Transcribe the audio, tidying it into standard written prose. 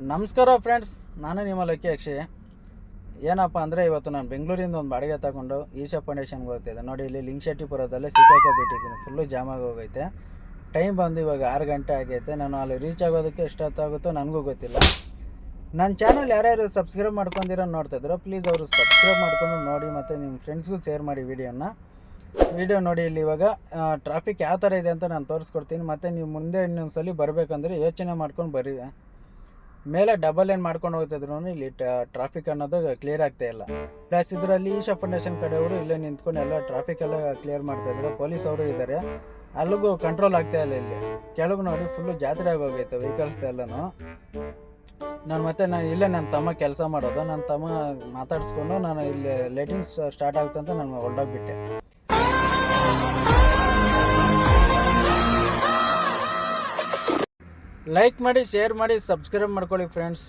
ನಮಸ್ಕಾರ ಫ್ರೆಂಡ್ಸ್, ನಾನು ನಿಮ್ಮ ಲಕ್ಕಿ ಅಕ್ಷಯ್. ಏನಪ್ಪ ಅಂದರೆ ಇವತ್ತು ನಾನು ಬೆಂಗಳೂರಿಂದ ಒಂದು ಬಾಡಿಗೆ ತಗೊಂಡು ಈಶಾ ಫೌಂಡೇಶನ್ಗೆ ಹೋಗ್ತಿದ್ದೆ. ನೋಡಿ, ಇಲ್ಲಿ ಲಿಂಗಶೆಟ್ಟಿಪುರದಲ್ಲೇ ಸಿಕ್ಕಾಕೊಬಿಟ್ಟಿದ್ದೀನಿ. ಫುಲ್ಲು ಜಾಮಾಗಿ ಹೋಗೈತೆ. ಟೈಮ್ ಬಂದು ಇವಾಗ 6 ಗಂಟೆ ಆಗೈತೆ. ನಾನು ಅಲ್ಲಿ ರೀಚ್ ಆಗೋದಕ್ಕೆ ಎಷ್ಟೊತ್ತಾಗುತ್ತೋ ನನಗೂ ಗೊತ್ತಿಲ್ಲ. ನನ್ನ ಚಾನಲ್ ಯಾರ್ಯಾರು ಸಬ್ಸ್ಕ್ರೈಬ್ ಮಾಡ್ಕೊಂಡಿರೋ ನೋಡ್ತಾಯಿದ್ರು, ಪ್ಲೀಸ್ ಅವರು ಸಬ್ಸ್ಕ್ರೈಬ್ ಮಾಡ್ಕೊಂಡು ನೋಡಿ ಮತ್ತು ನಿಮ್ಮ ಫ್ರೆಂಡ್ಸ್ಗೂ ಶೇರ್ ಮಾಡಿ ವಿಡಿಯೋ ನೋಡಿ. ಇಲ್ಲಿ ಇವಾಗ ಟ್ರಾಫಿಕ್ ಯಾವ ಥರ ಇದೆ ಅಂತ ನಾನು ತೋರಿಸ್ಕೊಡ್ತೀನಿ. ಮತ್ತು ನೀವು ಮುಂದೆ ಇನ್ನೊಂದ್ಸಲಿ ಬರಬೇಕಂದ್ರೆ ಯೋಚನೆ ಮಾಡ್ಕೊಂಡು ಬರ್ರಿ. ಮೇಲೆ ಡಬಲ್ ಏನು ಮಾಡ್ಕೊಂಡು ಹೋಗ್ತಿದ್ರು ಇಲ್ಲಿ ಟ್ರಾಫಿಕ್ ಅನ್ನೋದು ಕ್ಲಿಯರ್ ಆಗ್ತಾ ಇಲ್ಲ. ಪ್ಲಸ್ ಇದರಲ್ಲಿ ಈಶಾ ಫೌಂಡೇಶನ್ ಕಡೆಯವರು ಇಲ್ಲೇ ನಿಂತ್ಕೊಂಡು ಎಲ್ಲ ಟ್ರಾಫಿಕ್ ಎಲ್ಲ ಕ್ಲಿಯರ್ ಮಾಡ್ತಾಯಿದ್ರು. ಪೊಲೀಸ್ ಅವರು ಇದ್ದಾರೆ, ಅಲ್ಲಿಗೂ ಕಂಟ್ರೋಲ್ ಆಗ್ತಾ ಇಲ್ಲ. ಇಲ್ಲಿ ಕೆಳಗೆ ನೋಡಿ ಫುಲ್ಲು ಜಾತ್ರೆ ಆಗೋಗೈತೆ ವೆಹಿಕಲ್ಸ್ ಎಲ್ಲನೂ. ನಾನು ಇಲ್ಲೇ ನನ್ನ ತಮ್ಮ ಕೆಲಸ ಮಾಡೋದು. ನನ್ನ ತಮ್ಮ ಮಾತಾಡಿಸ್ಕೊಂಡು ನಾನು ಇಲ್ಲಿ ಲೈಟಿಂಗ್ಸ್ ಸ್ಟಾರ್ಟ್ ಆಗುತ್ತೆ ಅಂತ ನಾನು ಹೊರಡೋಗ್ಬಿಟ್ಟೆ. ಲೈಕ್ ಮಾಡಿ, ಶೇರ್ ಮಾಡಿ, ಸಬ್ಸ್ಕ್ರೈಬ್ ಮಾಡ್ಕೊಳ್ಳಿ ಫ್ರೆಂಡ್ಸ್.